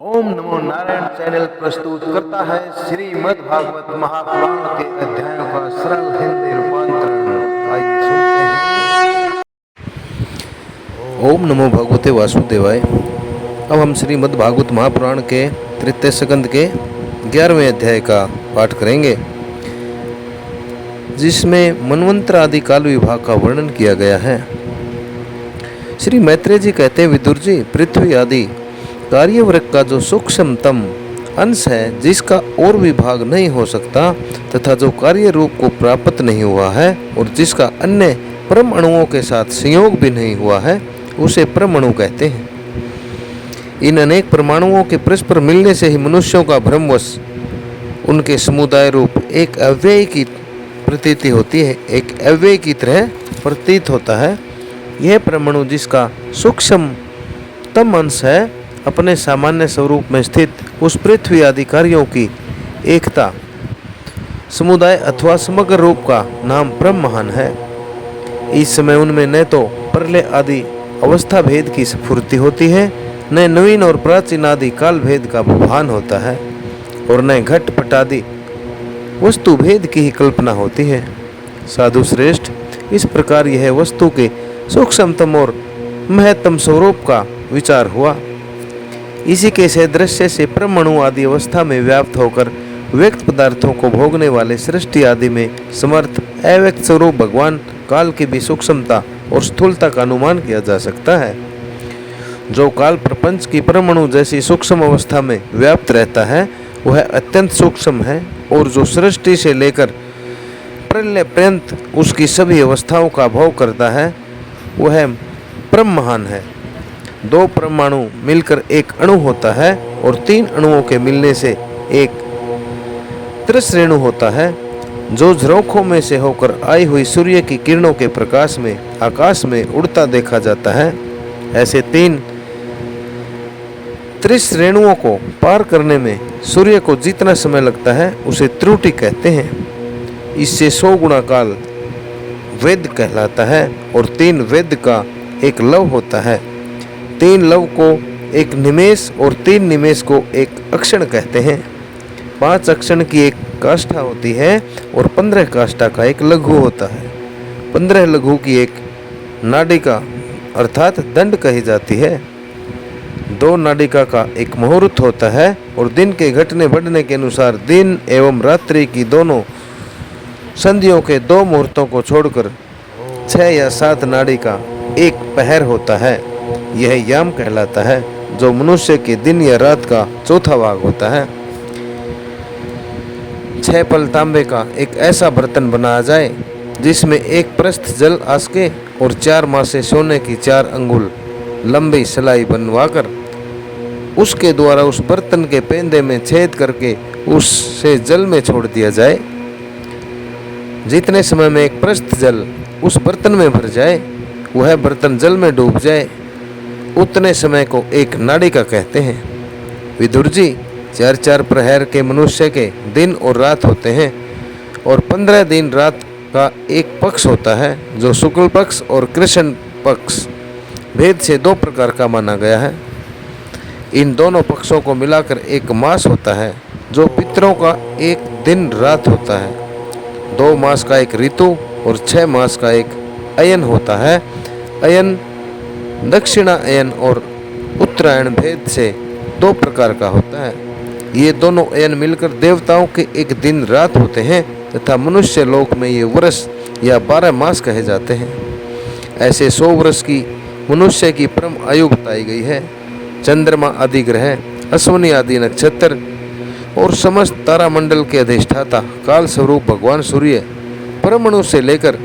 ओम नमो Narayan channel प्रस्तुत करता है श्रीमद् भागवत महापुराण के अध्यायों का सरल हिंदी रूपांतरण। आइए सुनते हैं। ओम नमो भगवते वासुदेवाय। अब हम श्रीमद् भागवत महापुराण के तृतीय स्कंद के 11वें अध्याय का पाठ करेंगे, जिसमें मनवंतर आदि काल विभाग का वर्णन किया गया है। श्री मैत्रेय जी कहते हैं, विदुर जी, पृथ्वी आदि कार्यवृक्क का जो सूक्ष्मतम अंश है, जिसका और विभाग नहीं हो सकता तथा जो कार्य रूप को प्राप्त नहीं हुआ है और जिसका अन्य परम अणुओं के साथ संयोग भी नहीं हुआ है, उसे परमाणु कहते हैं। इन अनेक परमाणुओं के परस्पर मिलने से ही मनुष्यों का भ्रमवश उनके समुदाय रूप एक अव्यय की प्रतीति होती है, एक अव्यय की तरह प्रतीत होता है। यह परमाणु, जिसका सूक्ष्मतम अंश है, अपने सामान्य स्वरूप में स्थित उस पृथ्वी आदि कार्यों की एकता, समुदाय अथवा समग्र रूप का नाम ब्रह्मांड है। इस समय उनमें न तो प्रलय आदि अवस्था भेद की स्फूर्ति होती है, न नवीन और प्राचीन आदि काल भेद का भान होता है, और न घटपट आदि वस्तु भेद की ही कल्पना होती है। साधु श्रेष्ठ, इस प्रकार यह वस्तु के सूक्ष्मतम और महत्तम स्वरूप का विचार हुआ। इसी के सदृश्य से परमाणु आदि अवस्था में व्याप्त होकर व्यक्त पदार्थों को भोगने वाले सृष्टि आदि में समर्थ अव्यक्त स्वरूप भगवान काल की भी सूक्ष्मता और स्थूलता का अनुमान किया जा सकता है। जो काल प्रपंच की परमाणु जैसी सूक्ष्म अवस्था में व्याप्त रहता है, वह अत्यंत सूक्ष्म है, और जो सृष्टि से लेकर प्रलय पर्यंत उसकी सभी अवस्थाओं का भोग करता है, वह ब्रह्मांड है। दो परमाणु मिलकर एक अणु होता है, और तीन अणुओं के मिलने से एक त्रिश्रेणु होता है, जो झरोखों में से होकर आई हुई सूर्य की किरणों के प्रकाश में आकाश में उड़ता देखा जाता है। ऐसे तीन त्रिश्रेणुओं को पार करने में सूर्य को जितना समय लगता है, उसे त्रुटि कहते हैं। इससे 100 गुणा काल वेद कहलाता है, और 3 वेद का एक लव होता है। 3 लव को एक निमेष और 3 निमेष को एक अक्षण कहते हैं। 5 अक्षण की एक काष्ठा होती है, और 15 काष्ठा का एक लघु होता है। 15 लघु की एक नाडिका अर्थात दंड कही जाती है। 2 नाडिका का एक मुहूर्त होता है, और दिन के घटने बढ़ने के अनुसार दिन एवं रात्रि की दोनों संधियों के 2 मुहूर्तों को छोड़कर 6 या 7 नाड़ी का एक पहर होता है। यह याम कहलाता है, जो मनुष्य के दिन या रात का चौथा भाग होता है। 6 पल तांबे का एक ऐसा बर्तन बनाया जाए, जिसमें एक प्रस्थ जल आसके और 4 मासे सोने की 4 अंगुल लंबी सलाई बनवाकर उसके द्वारा उस बर्तन के पेंदे में छेद करके उससे जल में छोड़ दिया जाए। जितने समय में एक प्रस्थ जल उस बर्तन में भर जाए, वह बर्तन जल में डूब जाए, उतने समय को एक नाडिका कहते हैं। विदुर जी, 4-4 प्रहर के मनुष्य के दिन और रात होते हैं, और 15 दिन रात का एक पक्ष होता है, जो शुक्ल पक्ष और कृष्ण पक्ष भेद से 2 प्रकार का माना गया है। इन दोनों पक्षों को मिलाकर एक मास होता है, जो पितरों का एक दिन रात होता है। 2 मास का एक ऋतु और 6 मास का एक अयन होता है। अयन दक्षिणा अयन और उत्तरायण भेद से 2 प्रकार का होता है। ये दोनों अयन मिलकर देवताओं के एक दिन रात होते हैं, तथा मनुष्य लोक में ये वर्ष या 12 मास कहे जाते हैं। ऐसे 100 वर्ष की मनुष्य की परम आयु बताई गई है। चंद्रमा आदि ग्रह, अश्विनी आदि नक्षत्र और समस्त तारामंडल के अधिष्ठाता काल स्वरूप भगवान सूर्य परमाणु से लेकर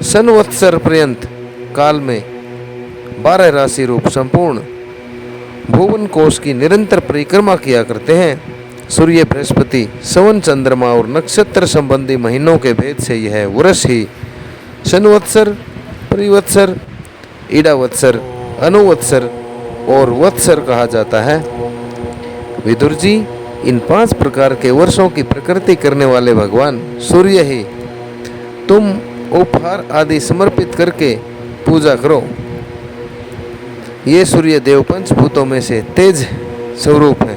संवत्सर पर्यंत काल में 12 राशि रूप संपूर्ण भुवन कोश की निरंतर परिक्रमा किया करते हैं। सूर्य, बृहस्पति, सवन, चंद्रमा और नक्षत्र संबंधी महीनों के भेद से यह वर्ष ही संवत्सर, परिवत्सर, ईडावत्सर, अनुवत्सर और वत्सर कहा जाता है। विदुर जी, इन 5 प्रकार के वर्षों की प्रकृति करने वाले भगवान सूर्य ही तुम उपहार आदि समर्पित करके पूजा करो। ये सूर्य देव पंचभूतों में से तेज स्वरूप है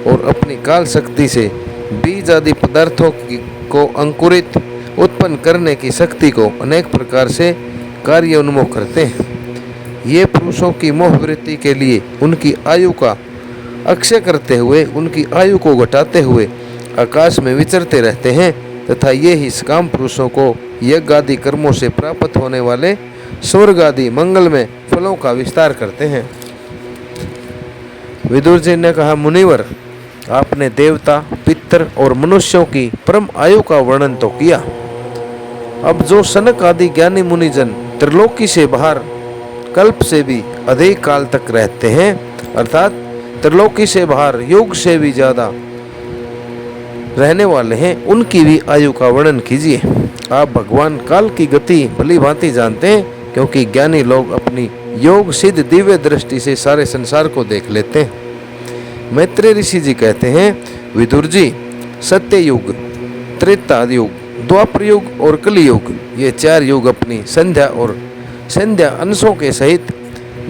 और अपनी काल शक्ति से बीज आदि पदार्थों को अंकुरित उत्पन्न करने की शक्ति को अनेक प्रकार से कार्य उन्मुख करते हैं। ये पुरुषों की मोहवृत्ति के लिए उनकी आयु का अक्षय करते हुए उनकी आयु को घटाते हुए आकाश में विचरते रहते हैं तथा ये ही काम पुरुषों को यज्ञ आदि कर्मों से प्राप्त होने वाले स्वर्ग आदि मंगलमय फलों का विस्तार करते हैं। विदुर जी ने कहा, मुनिवर, आपने देवता, पितर और मनुष्यों की परम आयु का वर्णन तो किया। अब जो सनक आदि ज्ञानी मुनिजन त्रिलोकी से बाहर कल्प से भी अधिक काल तक रहते हैं, अर्थात त्रिलोकी से बाहर युग से भी ज्यादा रहने वाले हैं, उनकी भी आयु का वर्णन कीजिए। आप भगवान काल की गति भली भांति जानते हैं, क्योंकि ज्ञानी लोग अपनी योग सिद्ध दिव्य दृष्टि से सारे संसार को देख लेते हैं। मैत्रेय ऋषि जी कहते हैं, विदुर जी, सत्य युग, त्रेता युग, द्वापर युग और कली युग, ये 4 युग अपनी संध्या और संध्या अंशों के सहित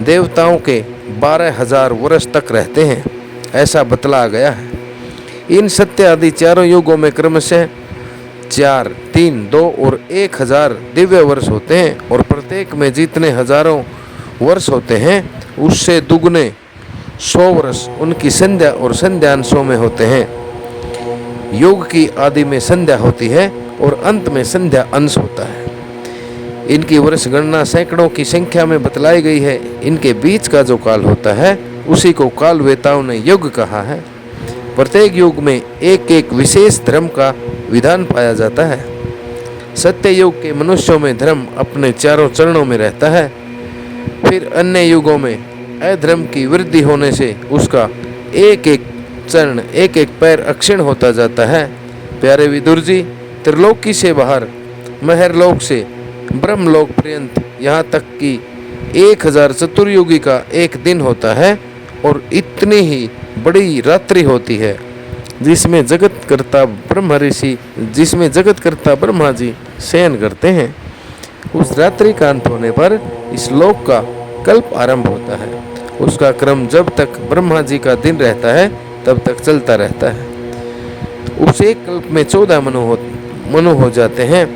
देवताओं के 12,000 वर्ष तक रहते हैं, ऐसा बतलाया गया है। इन सत्य आदि चारों युगों में क्रमशः 4, 3, 2 और 1,000 दिव्य वर्ष होते हैं और प्रत्येक में जितने हजारों वर्ष होते हैं उससे दुगने 100 वर्ष उनकी संध्या और संध्यांशों में होते हैं। योग की आदि में संध्या होती है और अंत में संध्या अंश होता है। इनकी वर्ष गणना सैकड़ों की संख्या में बतलाई गई है। इनके बीच का जो काल होता है उसी को काल वेताओं ने युग कहा है। प्रत्येक युग में एक एक विशेष धर्म का विधान पाया जाता है। सत्य युग के मनुष्यों में धर्म अपने चारों चरणों में रहता है। फिर अन्य युगों में अधर्म की वृद्धि होने से उसका एक एक चरण, एक एक पैर अक्षीण होता जाता है। प्यारे विदुर जी, त्रिलोकी से बाहर महरलोक से ब्रह्मलोक पर्यंत यहाँ तक कि 1000 चतुर्युगी का एक दिन होता है और इतनी ही बड़ी रात्रि होती है जिसमें जगत करता ब्रह्मा जी शयन करते हैं। उस रात्रि का अंत होने पर इस लोक का कल्प आरंभ होता है। उसका क्रम जब तक ब्रह्मा जी का दिन रहता है तब तक चलता रहता है। उस एक कल्प में 14 मनु हो जाते हैं।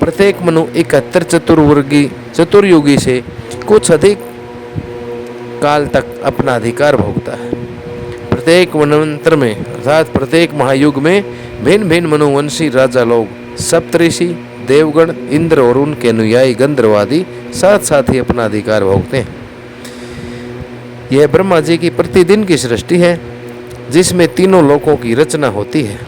प्रत्येक मनु 71 चतुर्युगी से कुछ अधिक काल तक अपना अधिकार भोगता है। प्रत्येक मनवंतर में अर्थात प्रत्येक महायुग में भिन्न भिन्न मनुवंशी राजा लोग, सप्तऋषि, देवगण, इंद्र और उनके अनुयायी गंधर्वादी साथ साथ ही अपना अधिकार भोगते हैं। यह ब्रह्मा जी की प्रतिदिन की सृष्टि है जिसमें तीनों लोकों की रचना होती है।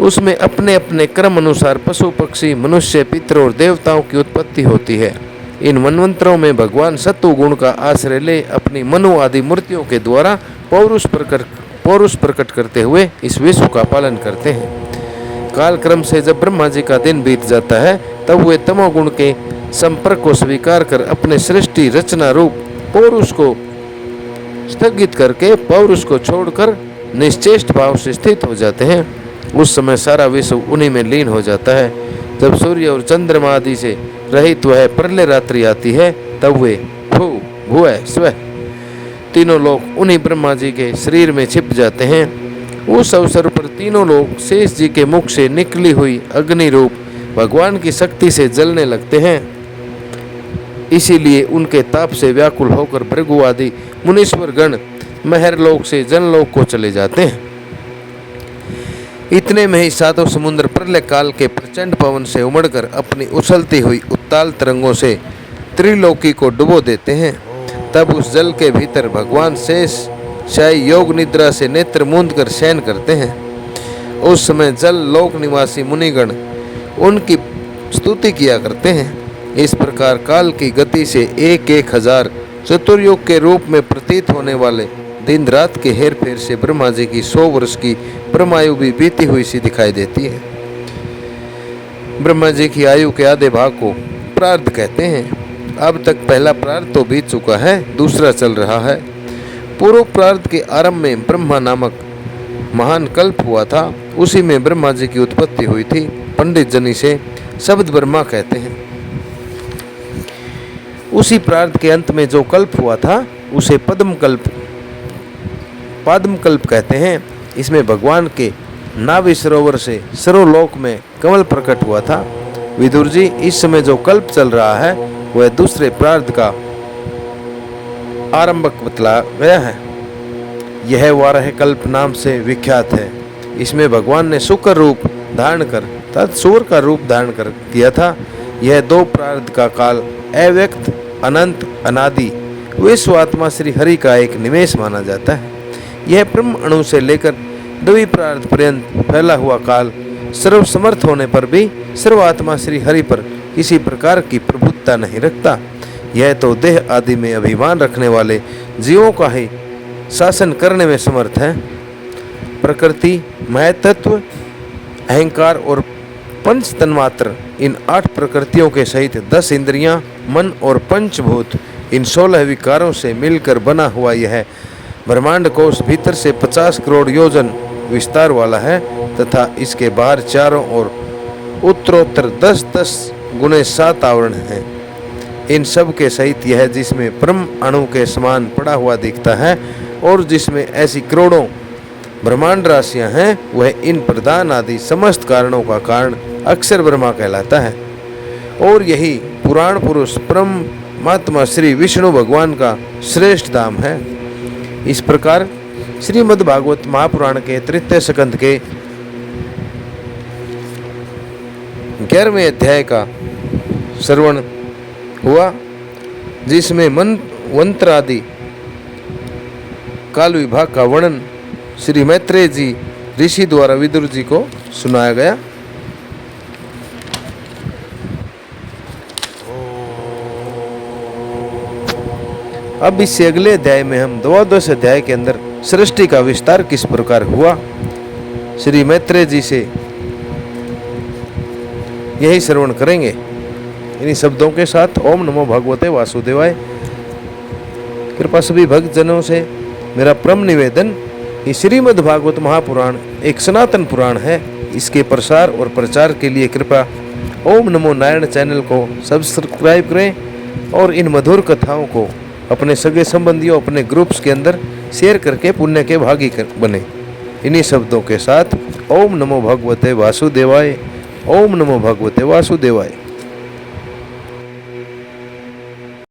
उसमें अपने अपने क्रम अनुसार पशु, पक्षी, मनुष्य, पितर और देवताओं की उत्पत्ति होती है। इन मनवंतरों में भगवान सत्व गुण का आश्रय ले अपनी मनु आदि मूर्तियों के द्वारा पौरुष प्रकट करते हुए इस विश्व का पालन करते हैं। काल क्रम से जब ब्रह्मा जी का दिन बीत जाता है तब वे तमोगुण के संपर्क को स्वीकार कर अपने सृष्टि रचना रूप पौरुष को स्थगित करके पौरुष को छोड़कर निश्चेष्ट भाव से स्थित हो जाते हैं। उस समय सारा विश्व उन्हीं में लीन हो जाता है। जब सूर्य और चंद्रमा आदि से रहित वह प्रलय रात्रि आती है तब वे भू भुवः स्वः तीनों लोग उन्हीं ब्रह्मा जी के शरीर में छिप जाते हैं। उस अवसर पर तीनों लोग शेष जी के मुख से निकली हुई अग्नि रूप भगवान की शक्ति से जलने लगते हैं। इसीलिए उनके ताप से व्याकुल होकर भृगु आदि मुनीश्वर गण महरलोक से जनलोक को चले जाते हैं। इतने में ही सातों समुद्र प्रलय काल के प्रचंड पवन से उमड़कर अपनी उछलती हुई उत्ताल तरंगों से त्रिलोकी को डुबो देते हैं। तब उस जल के भीतर भगवान शेष शाही योग निद्रा से नेत्र मूंद कर शयन करते हैं। उस समय जल लोक निवासी मुनिगण उनकी स्तुति किया करते हैं। इस प्रकार काल की गति से 1,000 चतुर्युग के रूप में प्रतीत होने वाले दिन रात के हेर फेर से ब्रह्मा जी की 100 वर्ष की परमायु भी बीती हुई सी दिखाई देती है। ब्रह्मा जी की आयु के आधे भाग को प्रार्ध कहते हैं। अब तक पहला प्रार्ध तो बीत चुका है, दूसरा चल रहा है। पूर्व प्रार्ध के आरंभ में ब्रह्मा नामक महान कल्प हुआ था। उसी में ब्रह्मा जी की उत्पत्ति हुई थी। पंडित जनी से शब्द ब्रह्मा कहते हैं। उसी प्रार्ध के अंत में जो कल्प हुआ था उसे पद्म कल्प पाद्मकल्प कहते हैं। इसमें भगवान के नाभि सरोवर से सर्वलोक में कमल प्रकट हुआ था। विदुर जी, इस समय जो कल्प चल रहा है वह दूसरे प्रार्ध का आरंभक बतला गया है। यह वाराह कल्प नाम से विख्यात है। इसमें भगवान ने शुक्र रूप धारण कर तथा सूर का रूप धारण कर किया था। यह दो प्रार्ध का काल अव्यक्त, अनंत, अनादि विश्व आत्मा श्री हरि का एक निमेष माना जाता है। यह ब्रह्म अणु से लेकर द्वि प्रार्ध पर्यंत फैला हुआ काल सर्वसमर्थ होने पर भी सर्वात्मा श्री हरि पर किसी प्रकार की प्रभुत्ता नहीं रखता। यह तो देह आदि में अभिमान रखने वाले जीवों का ही शासन करने में समर्थ है। प्रकृति, महतत्व, अहंकार और पंच तन्मात्र, इन 8 प्रकृतियों के सहित 10 इंद्रियां, मन और पंचभूत, इन 16 विकारों से मिलकर बना हुआ यह ब्रह्मांड कोश भीतर से 50 करोड़ योजन विस्तार वाला है तथा इसके बाहर चारों ओर उत्तरोत्तर 10-10 गुणे 7 आवरण हैं। इन सब के सहित यह जिसमें ब्रह्म अणु के समान पड़ा हुआ दिखता है और जिसमें ऐसी करोड़ों ब्रह्मांड राशियां हैं, वह इन प्रधान आदि समस्त कारणों का कारण अक्षर ब्रह्मा कहलाता है। और यही पुराण पुरुष परमात्मा श्री विष्णु भगवान का श्रेष्ठ धाम है। इस प्रकार श्रीमद् भागवत महापुराण के तृतीय स्कंद के 11वें अध्याय का श्रवण हुआ, जिसमें मंत्र आदि काल विभाग का वर्णन श्री मैत्रेय जी ऋषि द्वारा विदुर जी को सुनाया गया। अब इससे अगले अध्याय में हम 12वें अध्याय के अंदर सृष्टि का विस्तार किस प्रकार हुआ, श्री मैत्रेय जी से यही श्रवण करेंगे। इन्हीं शब्दों के साथ ओम नमो भगवते वासुदेवाय। कृपा सभी भक्तजनों से मेरा परम निवेदन, ये श्रीमद् भागवत महापुराण एक सनातन पुराण है। इसके प्रसार और प्रचार के लिए कृपया ओम नमो नारायण चैनल को सब्सक्राइब करें और इन मधुर कथाओं को अपने सगे संबंधियों, अपने ग्रुप्स के अंदर शेयर करके पुण्य के भागी बने। इन्हीं शब्दों के साथ ओम नमो भगवते वासुदेवाय। ओम नमो भगवते वासुदेवाय।